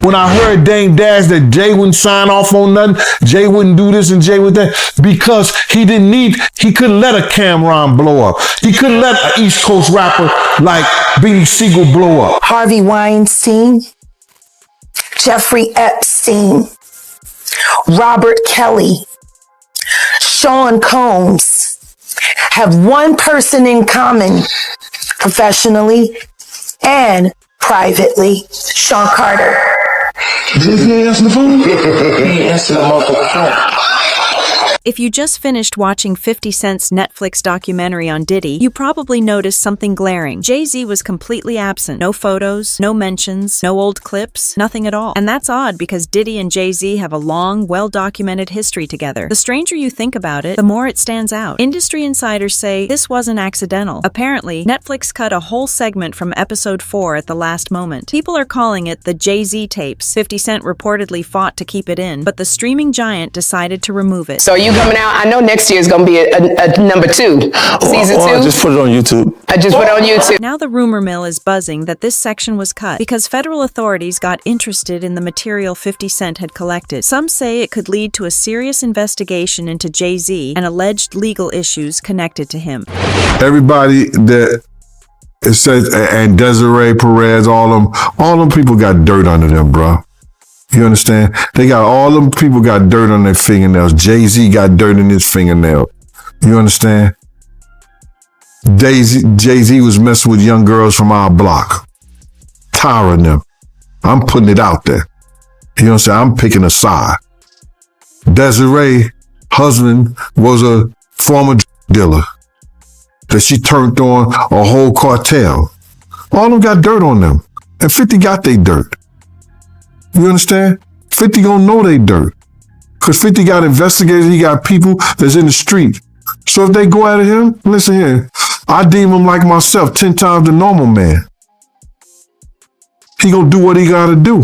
When I heard Dame Dash that Jay wouldn't sign off on nothing, Jay wouldn't do this and Jay would that, because he couldn't let a Cameron blow up. He couldn't let an East Coast rapper like Beanie Siegel blow up. Harvey Weinstein, Jeffrey Epstein, Robert Kelly, Sean Combs have one person in common, professionally and privately: Sean Carter. He ain't answering the phone? He ain't answering the motherfucking phone. If you just finished watching 50 Cent's Netflix documentary on Diddy, you probably noticed something glaring. Jay-Z was completely absent. No photos, no mentions, no old clips, nothing at all. And that's odd because Diddy and Jay-Z have a long, well-documented history together. The stranger you think about it, the more it stands out. Industry insiders say this wasn't accidental. Apparently, Netflix cut a whole segment from episode 4 at the last moment. People are calling it the Jay-Z tapes. 50 Cent reportedly fought to keep it in, but the streaming giant decided to remove it. So you coming out? I know next year is going to be a number 2, season 2. I just put it on YouTube. I just put it on YouTube. Now the rumor mill is buzzing that this section was cut because federal authorities got interested in the material 50 Cent had collected. Some say it could lead to a serious investigation into Jay-Z and alleged legal issues connected to him. Everybody that it says, and Desiree Perez, all them people got dirt under them, bro. You understand? All them people got dirt on their fingernails. Jay-Z got dirt in his fingernail. You understand? Jay-Z was messing with young girls from our block. Tiring them. I'm putting it out there. You know what I'm saying? I'm picking a side. Desiree, husband, was a former dealer that she turned on a whole cartel. All of them got dirt on them. And 50 got their dirt. You understand? 50 gonna know they dirt. Because 50 got investigators, he got people that's in the street. So if they go at him, listen here, I deem him like myself, 10 times the normal man. He gonna do what he gotta do.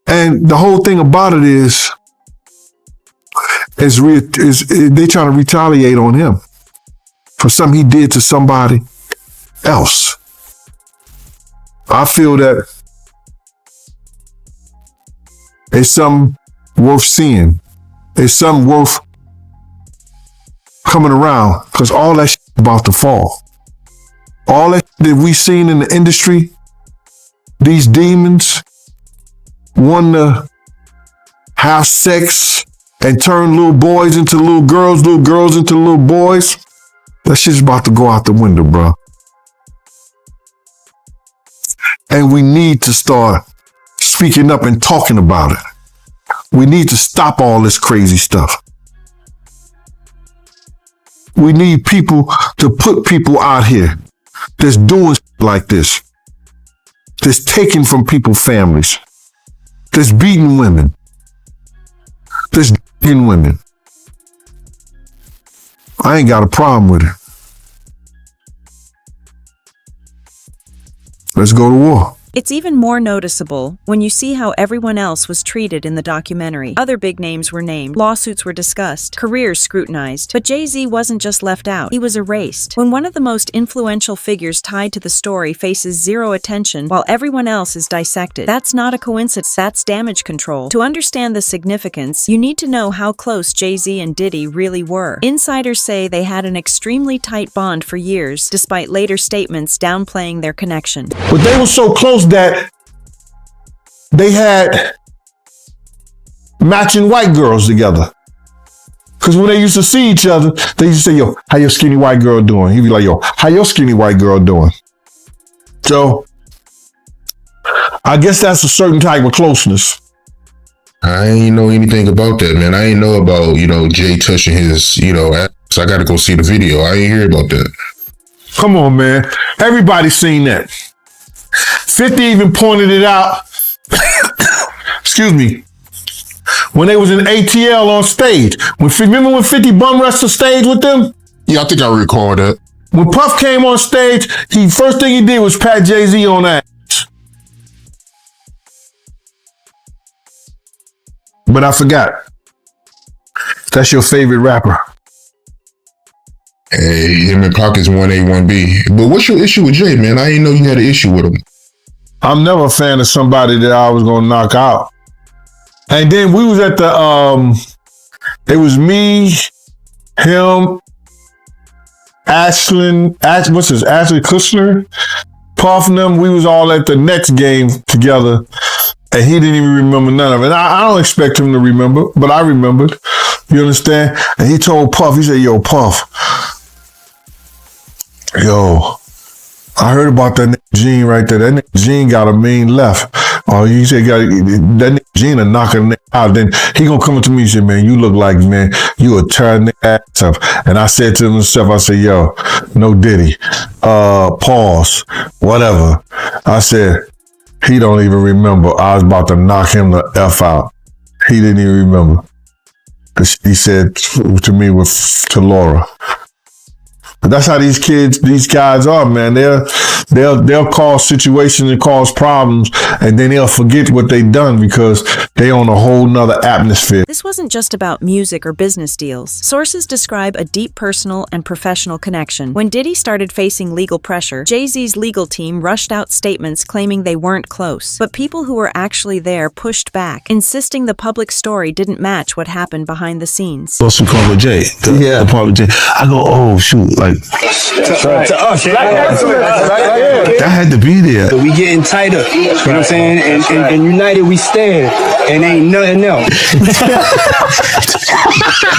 And the whole thing about it is they trying to retaliate on him for something he did to somebody else. I feel that it's something worth seeing. It's something worth coming around, because all that shit is about to fall. All that we seen in the industry, these demons want to have sex and turn little boys into little girls into little boys. That shit's about to go out the window, bro. And we need to start speaking up and talking about it. We need to stop all this crazy stuff. We need people to put people out here that's doing like this, that's taking from people's families, that's beating women, that's d***ing women. I ain't got a problem with it. Let's go to war. It's even more noticeable when you see how everyone else was treated in the documentary. Other big names were named, lawsuits were discussed, careers scrutinized, but Jay-Z wasn't just left out, he was erased. When one of the most influential figures tied to the story faces zero attention while everyone else is dissected, that's not a coincidence, that's damage control. To understand the significance, you need to know how close Jay-Z and Diddy really were. Insiders say they had an extremely tight bond for years, despite later statements downplaying their connection. But they were so close that they had matching white girls together. Because when they used to see each other, they used to say, yo, how your skinny white girl doing? He'd be like, yo, how your skinny white girl doing? So I guess that's a certain type of closeness. I ain't know anything about that, man. I ain't know about, Jay touching his, ass. I got to go see the video. I ain't hear about that. Come on, man. Everybody's seen that. 50 even pointed it out. Excuse me. When they was in ATL on stage. Remember when 50 bum rushed the stage with them? Yeah, I think I recall that. When Puff came on stage, first thing he did was pat Jay-Z on that. But I forgot. That's your favorite rapper. Hey, him and Pac is 1A, 1B. But what's your issue with Jay, man? I didn't know you had an issue with him. I'm never a fan of somebody that I was gonna knock out. And then we was at the it was me, him, Ashley Kushner, Puff and them. We was all at the next game together, and he didn't even remember none of it. I don't expect him to remember, but I remembered. You understand? And he told Puff, he said, "Yo, Puff, yo, I heard about that nigga Gene right there. That nigga Gene got a mean left. Oh, he said, that nigga Gene a knocking nigga out. Then he gonna come up to me and say, man, you look like, man, you a tearing nigga ass up." And I said to himself, I said, yo, no Diddy. Pause. Whatever. I said, he don't even remember. I was about to knock him the F out. He didn't even remember. He said to me, to Laura. But that's how these guys are, man. They'll cause situations and cause problems, and then they'll forget what they done because they on a whole nother atmosphere. This wasn't just about music or business deals. Sources describe a deep personal and professional connection. When Diddy started facing legal pressure, Jay-Z's legal team rushed out statements claiming they weren't close. But people who were actually there pushed back, insisting the public story didn't match what happened behind the scenes. Some part with Jay. The part with Jay. I go, oh shoot, like to us, that had to be there. So we getting tighter, you know what I'm saying? And united we stand, and ain't nothing else.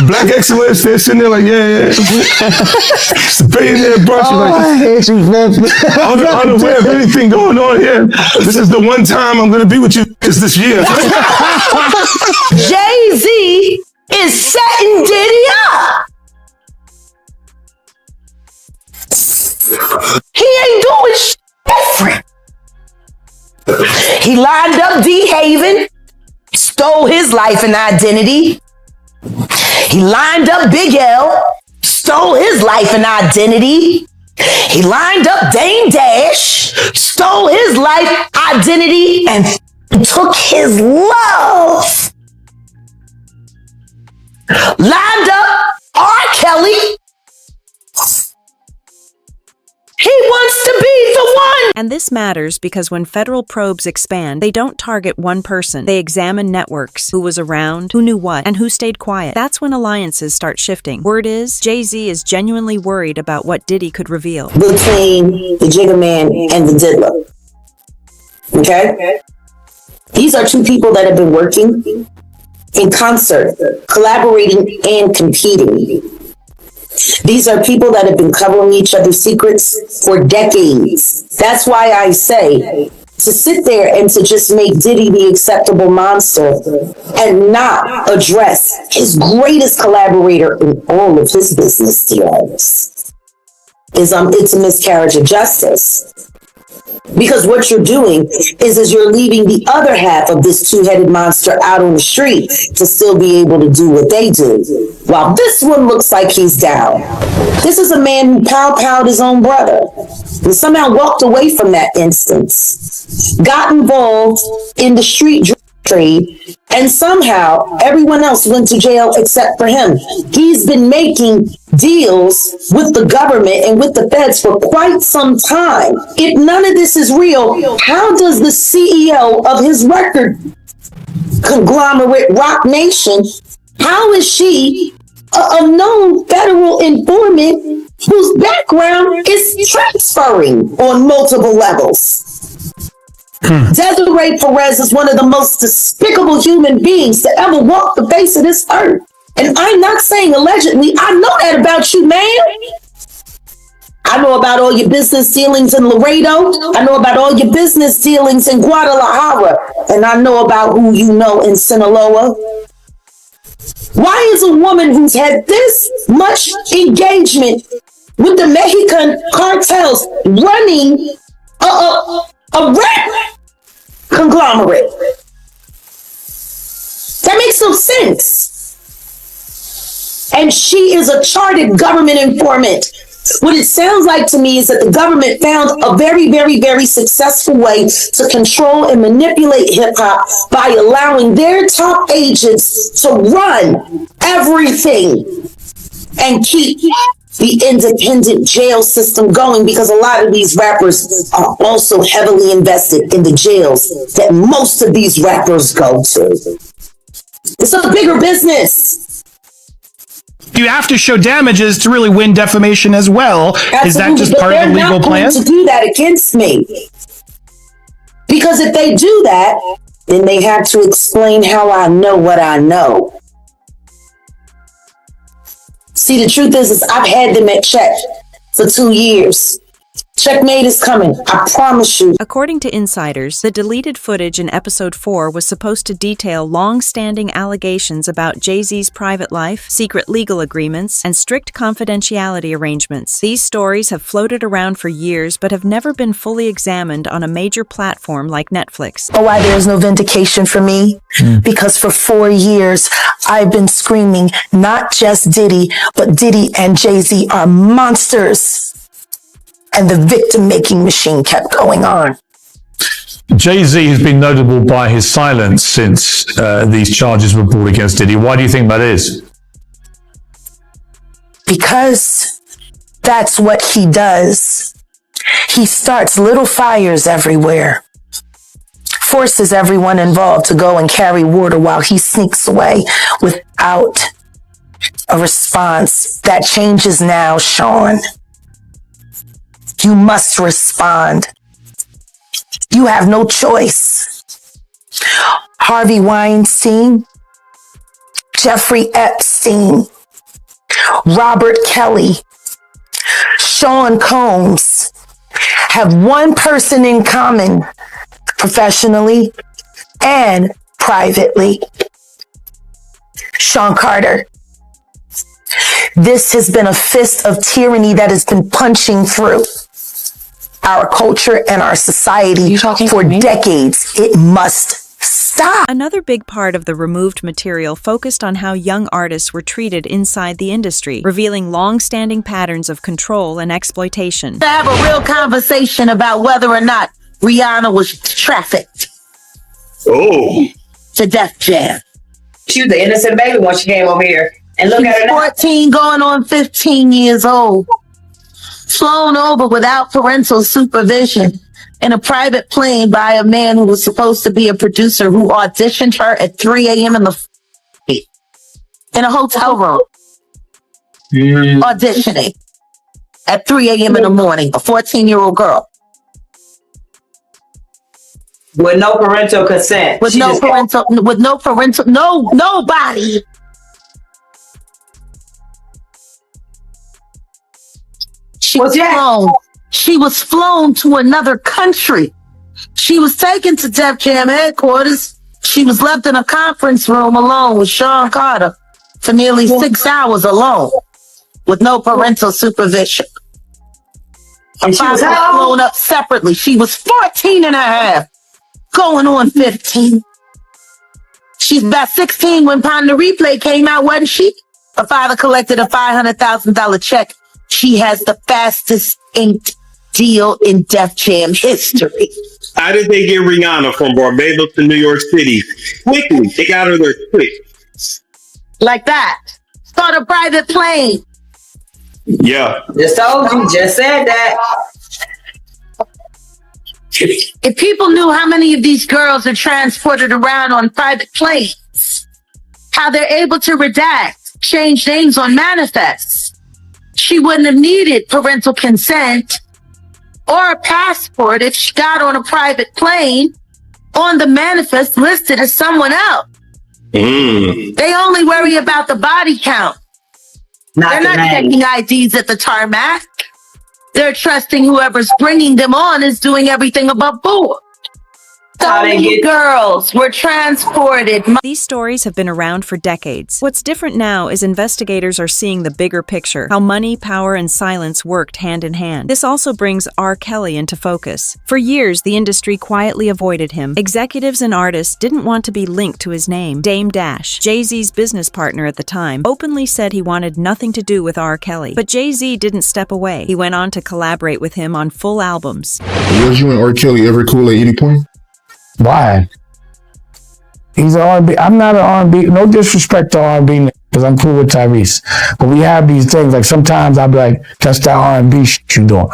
Black excellence, they're sitting there like, yeah. It's a billionaire brunch. Oh, like, I hate you, man. Unaware of anything going on here. This is the one time I'm going to be with you this year. Jay-Z is setting Diddy up. He ain't doing shit different. He lined up D-Haven, stole his life and identity. He lined up Big L, stole his life and identity. He lined up Dame Dash, stole his life, identity, and took his love. Lined up R. Kelly. He wants to be the one. And this matters because when federal probes expand, they don't target one person. They examine networks, who was around, who knew what, and who stayed quiet. That's when alliances start shifting. Word is, Jay-Z is genuinely worried about what Diddy could reveal. Between the Jigga Man and the Diddler. Okay? These are two people that have been working in concert, collaborating and competing. These are people that have been covering each other's secrets for decades. That's why I say, to sit there and to just make Diddy the acceptable monster and not address his greatest collaborator in all of his business dealings it's a miscarriage of justice. Because what you're doing is you're leaving the other half of this two-headed monster out on the street to still be able to do what they do. While this one looks like he's down. This is a man who pow-powed his own brother and somehow walked away from that instance, got involved in the street trade, and somehow everyone else went to jail except for him. He's been making deals with the government and with the feds for quite some time. If none of this is real, how does the CEO of his record conglomerate Rock Nation, how is she a known federal informant whose background is transferring on multiple levels? Desiree Perez is one of the most despicable human beings to ever walk the face of this earth. And I'm not saying allegedly. I know that about you, man. I know about all your business dealings in Laredo. I know about all your business dealings in Guadalajara. And I know about who you know in Sinaloa. Why is a woman who's had this much engagement with the Mexican cartels running a rap conglomerate? That makes no sense. And she is a chartered government informant. What it sounds like to me is that the government found a very, very, very successful way to control and manipulate hip-hop by allowing their top agents to run everything and keep the independent jail system going, because a lot of these rappers are also heavily invested in the jails that most of these rappers go to. It's a bigger business. You have to show damages to really win defamation as well. Absolutely. Is that just part of the legal plan? They're not going to do that against me. Because if they do that, then they have to explain how I know what I know. See, the truth is I've had them at check for 2 years. Checkmate is coming. I promise you. According to insiders, the deleted footage in episode 4 was supposed to detail long-standing allegations about Jay-Z's private life, secret legal agreements, and strict confidentiality arrangements. These stories have floated around for years but have never been fully examined on a major platform like Netflix. Why there's no vindication for me? Because for 4 years, I've been screaming, not just Diddy, but Diddy and Jay-Z are monsters. And the victim-making machine kept going on. Jay-Z has been notable by his silence since these charges were brought against Diddy. Why do you think that is? Because that's what he does. He starts little fires everywhere, forces everyone involved to go and carry water while he sneaks away without a response. That changes now, Sean. You must respond. You have no choice. Harvey Weinstein, Jeffrey Epstein, Robert Kelly, Sean Combs have one person in common, professionally and privately. Sean Carter. This has been a fist of tyranny that has been punching through our culture and our society for decades. It must stop. Another big part of the removed material focused on how young artists were treated inside the industry, revealing long-standing patterns of control and exploitation. To have a real conversation about whether or not Rihanna was trafficked to Def Jam. She was the innocent baby when she came over here. And look at her now. 14 going on 15 years old. Flown over without parental supervision in a private plane by a man who was supposed to be a producer who auditioned her at 3 a.m. in a hotel room. Auditioning at 3 a.m. in the morning, a 14-year-old girl. With no parental consent. Nobody. She was flown to another country. She was taken to Def Jam headquarters. She was left in a conference room alone with Sean Carter for nearly 6 hours alone with no parental supervision. Her father was flown up separately. She was 14 and a half, going on 15. She's about 16 when Pon the Replay came out, wasn't she? Her father collected a $500,000 check. She has the fastest inked deal in Def Jam history. How did they get Rihanna from Barbados to New York City? Quickly. They got her there quick. Like that. On a private plane. Yeah. Just told you. Just said that. If people knew how many of these girls are transported around on private planes, how they're able to redact, change names on manifests, she wouldn't have needed parental consent or a passport if she got on a private plane on the manifest listed as someone else. They only worry about the body count. They're not checking IDs at the tarmac. They're trusting whoever's bringing them on is doing everything above board. So many girls were transported. These stories have been around for decades. What's different now is investigators are seeing the bigger picture, how money, power, and silence worked hand in hand. This also brings R. Kelly into focus. For years, the industry quietly avoided him. Executives and artists didn't want to be linked to his name. Dame Dash, Jay-Z's business partner at the time, openly said he wanted nothing to do with R. Kelly. But Jay-Z didn't step away. He went on to collaborate with him on full albums. Was you and R. Kelly ever cool at any point? Why? He's an R&B. I'm not an R&B. No disrespect to R&B because I'm cool with Tyrese. But we have these things. Like sometimes I'll be like, that's that R&B shit you doing.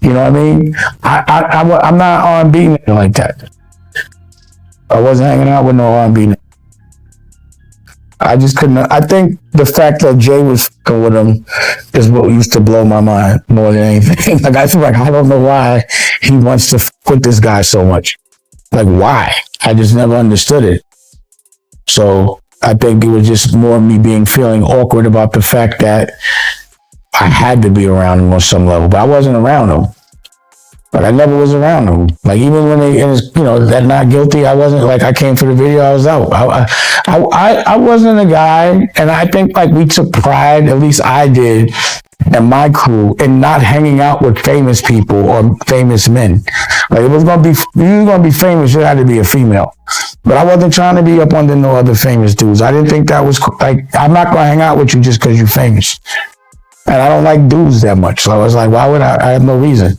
You know what I mean? I'm not R&B nigga like that. I wasn't hanging out with no R&B nigga. I just couldn't. I think the fact that Jay was fucking with him is what used to blow my mind more than anything. Like I feel like I don't know why he wants to fuck with this guy so much. Like why? I just never understood it. So I think it was just more me feeling awkward about the fact that I had to be around him on some level, but I wasn't around him. Like I never was around him. Like even when that not guilty, I wasn't like I came for the video, I was out. I wasn't a guy, and I think like we took pride, at least I did, and my crew, in not hanging out with famous people or famous men. Like if you was gonna be famous, you had to be a female. But I wasn't trying to be up under no other famous dudes. I didn't think that was like I'm not gonna hang out with you just because you're famous. And I don't like dudes that much. So I was like, why would I have no reason.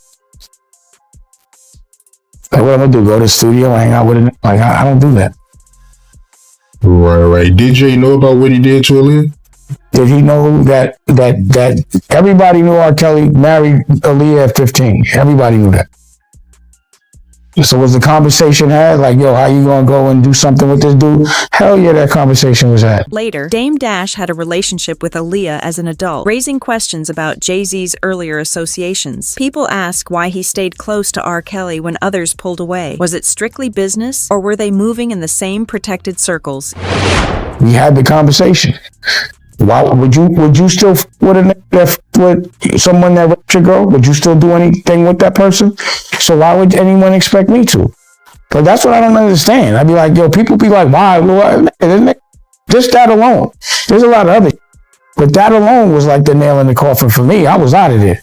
Like, what am I gonna do? Go to the studio and hang out with it? Like, I don't do that. Right. Did Jay know about what he did to Aaliyah? Did he know that everybody knew R. Kelly married Aaliyah at 15? Everybody knew that. So was the conversation had like, yo, how you gonna go and do something with this dude? Hell yeah, that conversation was had. Later, Dame Dash had a relationship with Aaliyah as an adult, raising questions about Jay-Z's earlier associations. People ask why he stayed close to R. Kelly when others pulled away. Was it strictly business, or were they moving in the same protected circles? We had the conversation. Why would you still with someone that raped your girl? Would you still do anything with that person? So why would anyone expect me to? But that's what I don't understand. I'd be like, yo, people be like, why? Just that alone. There's a lot of other, but that alone was like the nail in the coffin for me. I was out of there.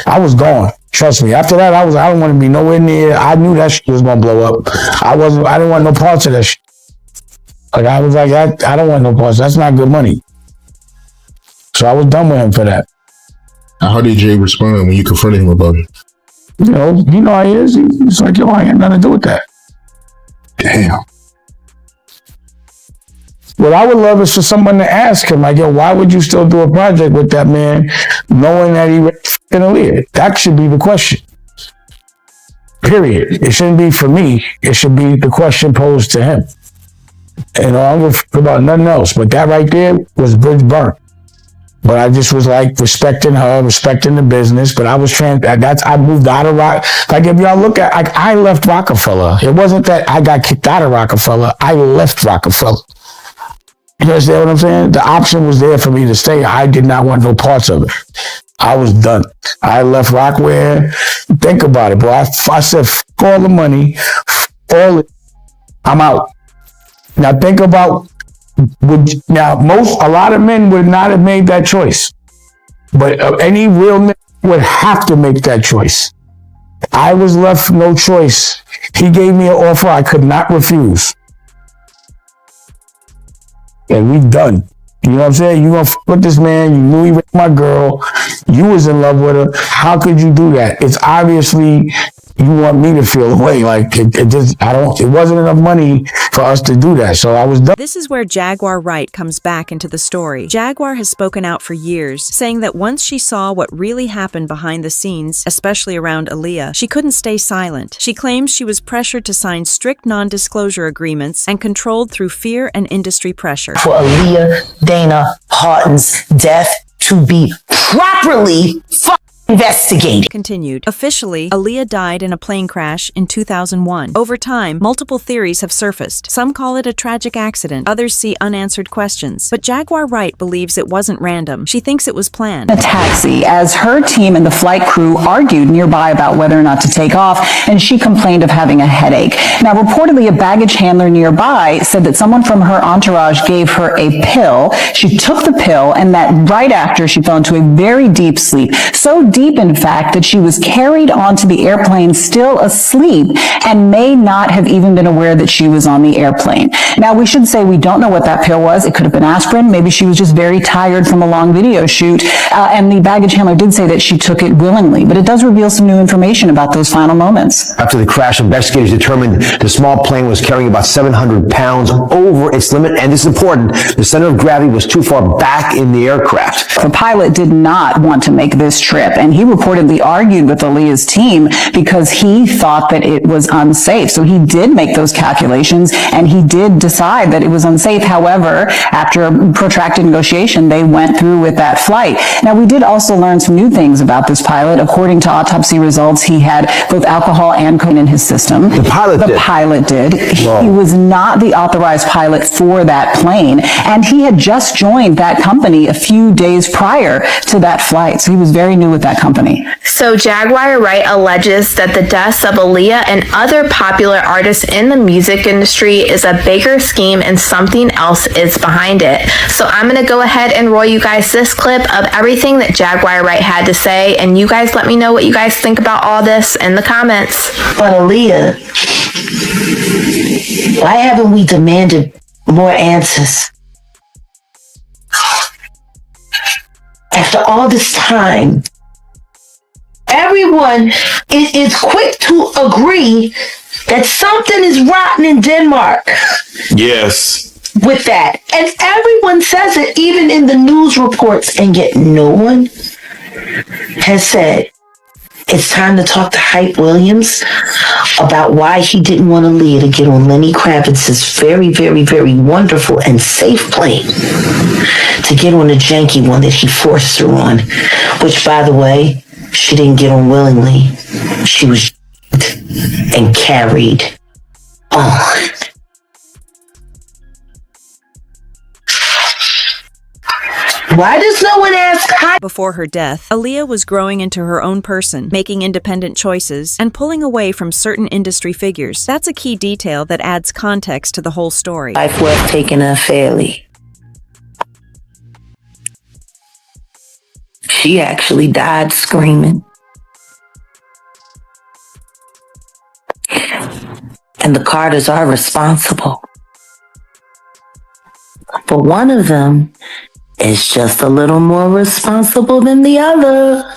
I was gone. Trust me. After that, I don't want to be nowhere near. I knew that shit was gonna blow up. I didn't want no parts of that shit. Like I was like, I don't want no parts. That's not good money. So I was done with him for that. How did Jay respond when you confronted him about it? You know how he is. He's like, yo, I ain't nothing to do with that. Damn. What I would love is for someone to ask him, like, yo, why would you still do a project with that man knowing that he raped Aaliyah? That should be the question. Period. It shouldn't be for me. It should be the question posed to him. I don't give about nothing else. But that right there was bridge burnt. But I just was like respecting her, respecting the business. But I was I moved out of Rock. Like if y'all look at, like I left Rockefeller. It wasn't that I got kicked out of Rockefeller. I left Rockefeller. You understand what I'm saying? The option was there for me to stay. I did not want no parts of it. I was done. I left Rockware. Think about it, bro. I said, f all the money, all it. I'm out. Now think about. A lot of men would not have made that choice, but any real man would have to make that choice. I was left no choice. He gave me an offer I could not refuse, and we done. You know what I'm saying? You gonna f with this man? You knew he raped my girl. You was in love with her. How could you do that? It's obviously you want me to feel away. Like it wasn't enough money for us to do that. So I was done. This is where Jaguar Wright comes back into the story. Jaguar has spoken out for years, saying that once she saw what really happened behind the scenes, especially around Aaliyah, she couldn't stay silent. She claims she was pressured to sign strict non-disclosure agreements and controlled through fear and industry pressure. For Aaliyah Dana Houghton's death to be properly investigated. Continued. Officially, Aaliyah died in a plane crash in 2001. Over time, multiple theories have surfaced. Some call it a tragic accident. Others see unanswered questions. But Jaguar Wright believes it wasn't random. She thinks it was planned. A taxi as her team and the flight crew argued nearby about whether or not to take off, and she complained of having a headache. Now, reportedly, a baggage handler nearby said that someone from her entourage gave her a pill. She took the pill, and that right after she fell into a very deep sleep. So deep deep, in fact, that she was carried onto the airplane still asleep and may not have even been aware that she was on the airplane. Now, we should say we don't know what that pill was. It could have been aspirin. Maybe she was just very tired from a long video shoot. And the baggage handler did say that she took it willingly, but it does reveal some new information about those final moments. After the crash, investigators determined the small plane was carrying about 700 pounds over its limit, and this is important, the center of gravity was too far back in the aircraft. The pilot did not want to make this trip, and he reportedly argued with Aaliyah's team because he thought that it was unsafe. So he did make those calculations, and he did decide that it was unsafe. However, after a protracted negotiation, they went through with that flight. Now, we did also learn some new things about this pilot. According to autopsy results, he had both alcohol and cocaine in his system. The pilot did. He was not the authorized pilot for that plane, and he had just joined that company a few days prior to that flight. So he was very new with that company. So Jaguar Wright alleges that the deaths of Aaliyah and other popular artists in the music industry is a bigger scheme and something else is behind it. So I'm going to go ahead and roll you guys this clip of everything that Jaguar Wright had to say, and you guys let me know what you guys think about all this in the comments. But Aaliyah, why haven't we demanded more answers? After all this time, everyone is quick to agree that something is rotten in Denmark. Yes. With that. And everyone says it, even in the news reports, and yet no one has said, it's time to talk to Hype Williams about why he didn't want Aaliyah to get on Lenny Kravitz's very, very, very wonderful and safe plane to get on a janky one that he forced her on, which, by the way, she didn't get on willingly. She was and carried on. Why does no one ask how? Before her death, Aaliyah was growing into her own person, making independent choices, and pulling away from certain industry figures. That's a key detail that adds context to the whole story. Life was taken unfairly. She actually died screaming. And the Carters are responsible. But one of them is just a little more responsible than the other.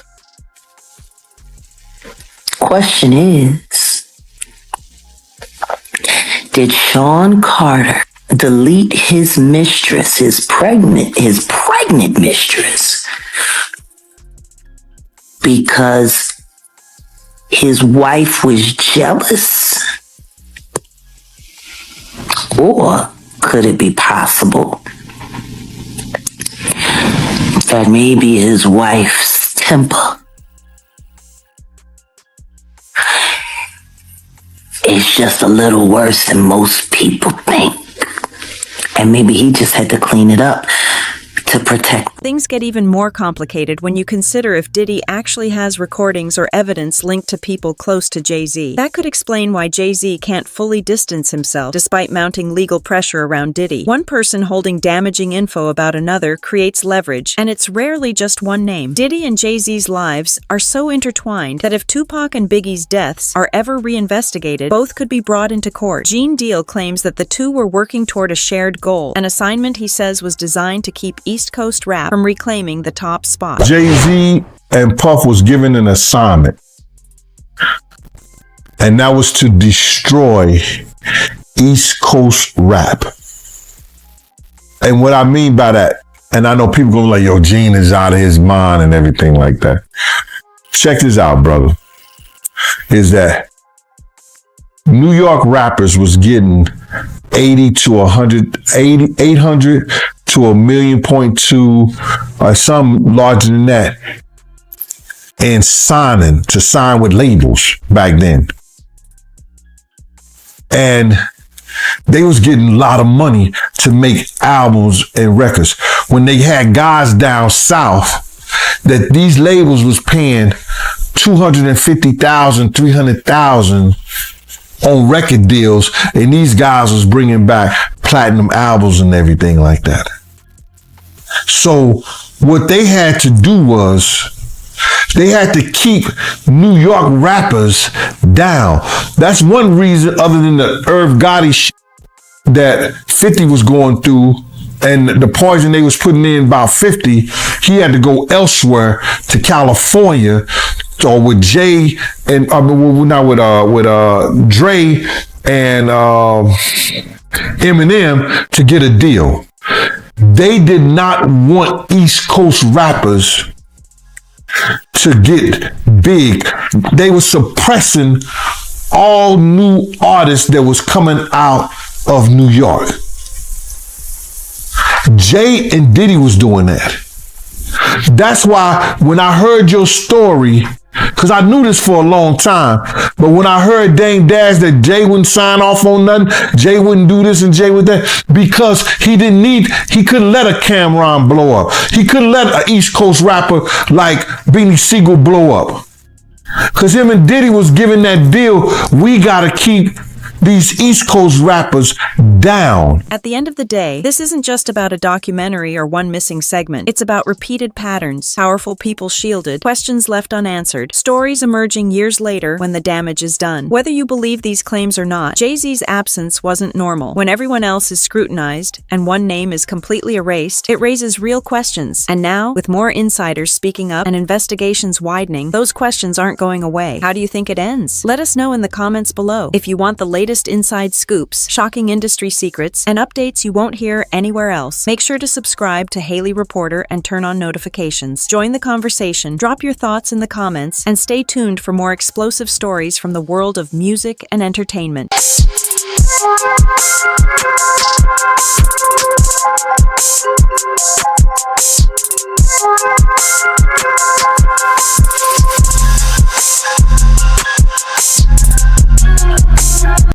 Question is, did Sean Carter delete his mistress, his pregnant mistress, because his wife was jealous? Or could it be possible that maybe his wife's temper is just a little worse than most people think? And maybe he just had to clean it up to protect. Things get even more complicated when you consider if Diddy actually has recordings or evidence linked to people close to Jay-Z. That could explain why Jay-Z can't fully distance himself despite mounting legal pressure around Diddy. One person holding damaging info about another creates leverage, and it's rarely just one name. Diddy and Jay-Z's lives are so intertwined that if Tupac and Biggie's deaths are ever reinvestigated, both could be brought into court. Gene Deal claims that the two were working toward a shared goal, an assignment he says was designed to keep East Coast rap from reclaiming the top spot. Jay-Z and Puff was given an assignment, and that was to destroy East Coast rap. And what I mean by that, and I know people go like, yo, Gene is out of his mind and everything like that. Check this out, brother. Is that New York rappers was getting 80 to 100, 800 to 1.2 million, or some larger than that, and sign with labels back then. And they was getting a lot of money to make albums and records. When they had guys down south that these labels was paying $250,000, $300,000 on record deals, and these guys was bringing back platinum albums and everything like that. So what they had to do was They had to keep New York rappers down. That's one reason, other than the Irv Gotti shit that 50 was going through and the poison they was putting in about 50, he had to go elsewhere to California, or with Jay and not with Dre and Eminem to get a deal. They did not want East Coast rappers to get big. They were suppressing all new artists that was coming out of New York. Jay and Diddy was doing that. That's why when I heard your story, because I knew this for a long time, but when I heard Dame Dash that Jay wouldn't sign off on nothing, Jay wouldn't do this and Jay would that, because he couldn't let a Cameron blow up. He couldn't let an East Coast rapper like Beanie Siegel blow up. Because him and Diddy was giving that deal, we gotta keep these East Coast rappers down. At the end of the day, this isn't just about a documentary or one missing segment. It's about repeated patterns, powerful people shielded, questions left unanswered, stories emerging years later when the damage is done. Whether you believe these claims or not, Jay-Z's absence wasn't normal. When everyone else is scrutinized and one name is completely erased, it raises real questions. And now, with more insiders speaking up and investigations widening, those questions aren't going away. How do you think it ends? Let us know in the comments below. If you want the latest inside scoops, shocking industry secrets, and updates you won't hear anywhere else, make sure to subscribe to Haley Reporter and turn on notifications. Join the conversation, drop your thoughts in the comments, and stay tuned for more explosive stories from the world of music and entertainment.